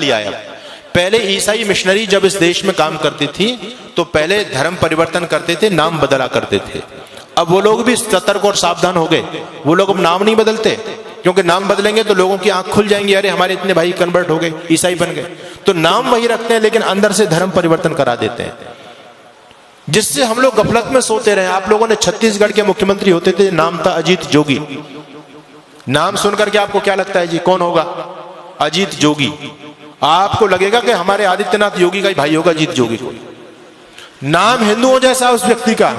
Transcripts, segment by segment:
लिया है। पहले ईसाई मिशनरी जब इस देश में काम करती थी तो पहले धर्म परिवर्तन करते थे, नाम बदला करते थे। अब वो लोग भी सतर्क और सावधान हो गए, वो लोग अब नाम नहीं बदलते, क्योंकि नाम बदलेंगे तो लोगों की आंख खुल जाएंगी, अरे हमारे इतने भाई कन्वर्ट हो गए, ईसाई बन गए। तो नाम वही रखते हैं लेकिन अंदर से धर्म परिवर्तन करा देते हैं, जिससे हम लोग गफलत में सोते रहे। आप लोगों ने छत्तीसगढ़ के मुख्यमंत्री होते थे, नाम था अजीत जोगी। नाम सुनकर के आपको क्या लगता है जी, कौन होगा? अजीत जोगी। आपको लगेगा कि हमारे आदित्यनाथ योगी का ही भाई होगा अजीत जोगी को। नाम हिंदुओं जैसा उस व्यक्ति का,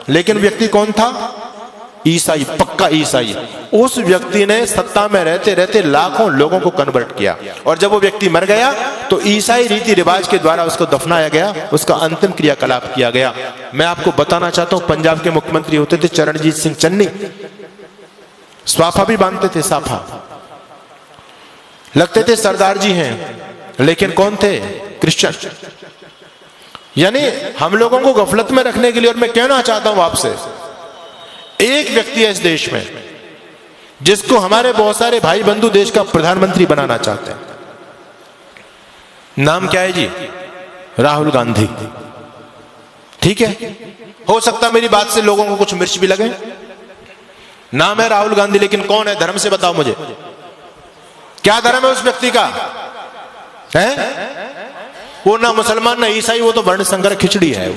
लेकिन व्यक्ति कौन था? ईसाई, पक्का ईसाई। उस व्यक्ति ने सत्ता में रहते रहते लाखों लोगों को कन्वर्ट किया, और जब वो व्यक्ति मर गया तो ईसाई रीति रिवाज के द्वारा उसको दफनाया गया, उसका अंतिम क्रियाकलाप किया गया। मैं आपको बताना चाहता हूं, पंजाब के मुख्यमंत्री होते थे चरणजीत सिंह चन्नी, स्वाफा भी बांधते थे, साफा लगते थे, सरदार जी हैं, लेकिन कौन थे? क्रिश्चियन। यानी हम लोगों को गफलत में रखने के लिए। और मैं कहना चाहता हूं आपसे, एक व्यक्ति है इस देश में जिसको हमारे बहुत सारे भाई बंधु देश का प्रधानमंत्री बनाना चाहते हैं। नाम क्या है जी? राहुल गांधी। ठीक है, हो सकता है मेरी बात से लोगों को कुछ मिर्च भी लगे। नाम है राहुल गांधी, लेकिन कौन है? धर्म से बताओ मुझे, क्या धर्म है उस व्यक्ति का? है वो ना मुसलमान ना ईसाई, वो तो वर्ण संकर खिचड़ी है।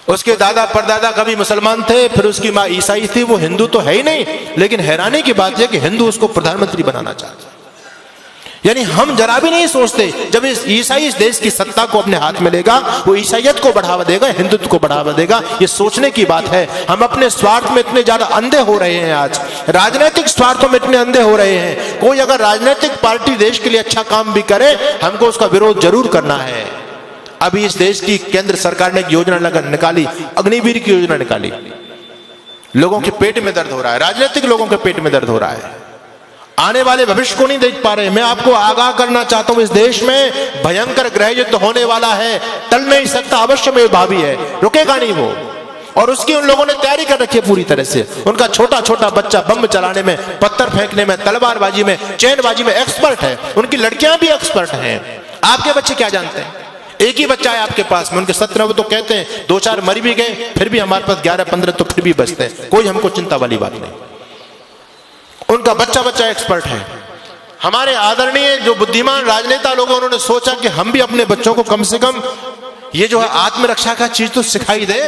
उसके दादा परदादा कभी मुसलमान थे, फिर उसकी मां ईसाई थी, वो हिंदू तो है ही नहीं। लेकिन हैरानी की बात यह कि हिंदू उसको प्रधानमंत्री बनाना चाहते हैं। यानी हम जरा भी नहीं सोचते, जब इस ईसाई इस देश की सत्ता को अपने हाथ में लेगा, वो ईसाइयत को बढ़ावा देगा, हिंदुत्व को बढ़ावा देगा। ये सोचने की बात है। हम अपने स्वार्थ में इतने ज्यादा अंधे हो रहे हैं, आज राजनीतिक स्वार्थों में इतने अंधे हो रहे हैं। कोई अगर राजनीतिक पार्टी देश के लिए अच्छा काम भी करे, हमको उसका विरोध जरूर करना है। अभी इस देश की केंद्र सरकार ने एक योजना निकाली, अग्निवीर की योजना निकाली। लोगों के पेट में दर्द हो रहा है, राजनीतिक लोगों के पेट में दर्द हो रहा है, आने वाले भविष्य को नहीं देख पा रहे। मैं आपको आगाह करना चाहता हूं, इस देश में भयंकर गृह युद्ध होने वाला है, टल नहीं सकता, अवश्य में भावी है, रुकेगा नहीं वो। और उसकी उन लोगों ने तैयारी कर रखी है पूरी तरह से। उनका छोटा छोटा बच्चा बम चलाने में, पत्थर फेंकने में, तलवारबाजी में, चैनबाजी में एक्सपर्ट है। उनकी लड़कियां भी एक्सपर्ट हैं। आपके बच्चे क्या जानते हैं? एक ही बच्चा है आपके पास में, उनके 17 वो तो कहते हैं 2-4 मर भी गए, फिर भी हमारे पास 11-15 तो फिर भी बचते हैं। कोई हमको चिंता वाली बात नहीं। उनका बच्चा बच्चा एक्सपर्ट है। हमारे आदरणीय जो बुद्धिमान राजनेता लोग हैं, उन्होंने सोचा कि हम भी अपने बच्चों को कम से कम ये जो है आत्मरक्षा का चीज तो सिखाई दे।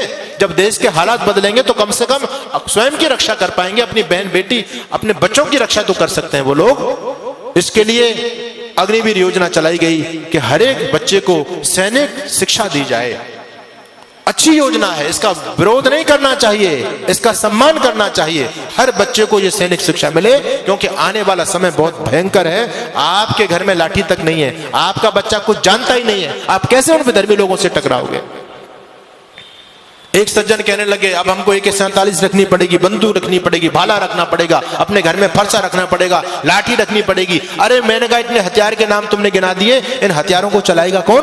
जब देश के हालात बदलेंगे तो कम से कम स्वयं की रक्षा कर पाएंगे, अपनी बहन बेटी अपने बच्चों की रक्षा तो कर सकते हैं वो लोग। इसके लिए अग्निवीर योजना चलाई गई कि हर एक बच्चे को सैनिक शिक्षा दी जाए। अच्छी योजना है, इसका विरोध नहीं करना चाहिए, इसका सम्मान करना चाहिए। हर बच्चे को ये सैनिक शिक्षा मिले, क्योंकि आने वाला समय बहुत भयंकर है। आपके घर में लाठी तक नहीं है, आपका बच्चा कुछ जानता ही नहीं है, आप कैसे उन विधर्मी लोगों से टकराओगे? एक सज्जन कहने लगे, अब हमको AK-47 रखनी पड़ेगी, बंदूक रखनी पड़ेगी, भाला रखना पड़ेगा, अपने घर में फरसा रखना पड़ेगा, लाठी रखनी पड़ेगी। अरे मैंने कहा, इतने हथियार के नाम तुमने गिना दिए, इन हथियारों को चलाएगा कौन?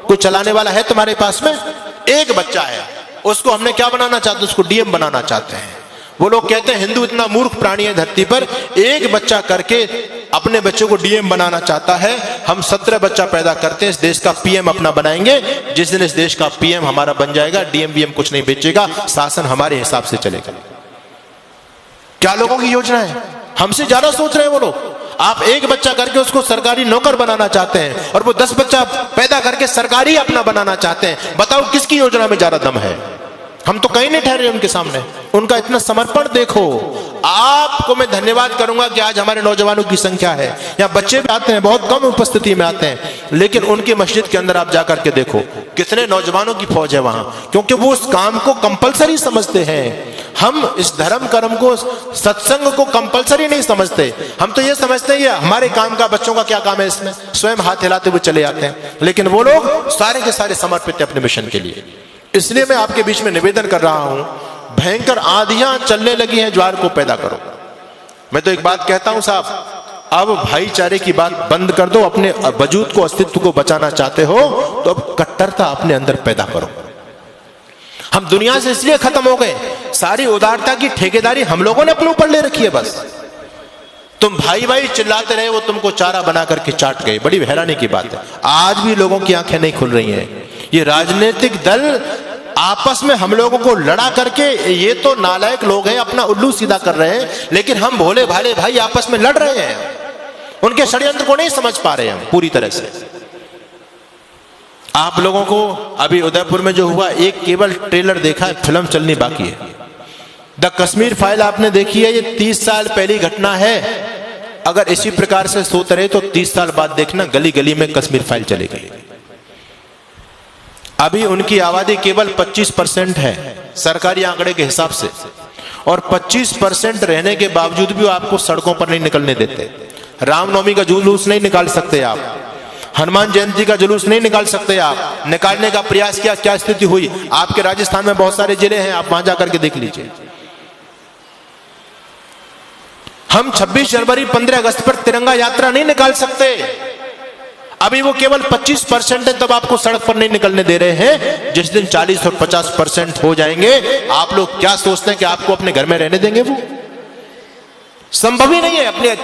कोई चलाने वाला है तुम्हारे पास में? एक बच्चा है, उसको हमने क्या बनाना चाहते हैं? उसको DM बनाना चाहते हैं। वो लोग कहते हैं हिंदू इतना मूर्ख प्राणी है धरती पर, एक बच्चा करके अपने बच्चों को DM बनाना चाहता है। हम 17 बच्चा पैदा करते हैं, इस देश का PM अपना बनाएंगे। जिस दिन इस देश का PM हमारा बन जाएगा, DM कुछ नहीं बेचेगा, शासन हमारे हिसाब से चलेगा। क्या लोगों की योजना है? हमसे ज्यादा सोच रहे हैं वो लोग। आप एक बच्चा करके उसको सरकारी नौकर बनाना चाहते हैं, और वो 10 बच्चा पैदा करके सरकारी अपना बनाना चाहते हैं। बताओ किसकी योजना में ज्यादा दम है? हम तो कहीं नहीं ठहरे उनके सामने। उनका इतना समर्पण देखो। आपको मैं धन्यवाद करूंगा कि आज हमारे नौजवानों की संख्या है, यहाँ बच्चे भी आते हैं, बहुत कम उपस्थिति में आते हैं, लेकिन उनकी मस्जिद के अंदर आप जाकर के देखो कितने नौजवानों की फौज है वहां, क्योंकि वो उस काम को कंपलसरी समझते हैं। हम इस धर्म कर्म को, सत्संग को कंपलसरी नहीं समझते। हम तो ये समझते हैं ये हमारे काम का, बच्चों का क्या काम है इसमें, स्वयं हाथ हिलाते हुए चले जाते हैं। लेकिन वो लोग सारे के सारे समर्पित हैं अपने मिशन के लिए। इसलिए मैं आपके बीच में निवेदन कर रहा हूं, भयंकर आंधियां चलने लगी हैं, ज्वार को पैदा करो। मैं तो एक बात कहता हूं साहब, अब भाईचारे की बात बंद कर दो। अपने वजूद को, अस्तित्व को बचाना चाहते हो तो अब कट्टरता अपने अंदर पैदा करो। हम दुनिया से इसलिए खत्म हो गए, सारी उदारता की ठेकेदारी हम लोगों ने अपने ऊपर ले रखी है बस। तुम भाई भाई चिल्लाते रहे, वो तुमको चारा बना करके चाट गए। बड़ी हैरानी की बात है, आज भी लोगों की आंखें नहीं खुल रही हैं। ये राजनीतिक दल आपस में हम लोगों को लड़ा करके, ये तो नालायक लोग हैं, अपना उल्लू सीधा कर रहे हैं, लेकिन हम भोले भाले भाई आपस में लड़ रहे हैं। उनके षड्यंत्र को नहीं समझ पा रहे हम पूरी तरह से। आप लोगों को अभी उदयपुर में जो हुआ, एक केवल ट्रेलर देखा है, फिल्म चलनी बाकी है। द कश्मीर फाइल आपने देखी है, ये 30 साल पहली घटना है। अगर इसी प्रकार से सोते रहे तो 30 साल बाद देखना गली गली में कश्मीर फाइल चलेगी। अभी उनकी आबादी केवल 25% है सरकारी आंकड़े के हिसाब से, और 25% रहने के बावजूद भी वो आपको सड़कों पर नहीं निकलने देते। रामनवमी का जुलूस नहीं निकाल सकते आप, हनुमान जयंती का जुलूस नहीं निकाल सकते आप। निकालने का प्रयास किया, क्या स्थिति हुई? आपके राजस्थान में बहुत सारे जिले हैं, आप वहां जाकर के देख लीजिए। हम 26 जनवरी 15 अगस्त पर तिरंगा यात्रा नहीं निकाल सकते। अभी वो केवल 25% है, तब आपको सड़क पर नहीं निकलने दे रहे हैं। जिस दिन 40 और 50% हो जाएंगे, आप लोग क्या सोचते हैं कि आपको अपने घर में रहने देंगे? वो संभव ही नहीं है। अपने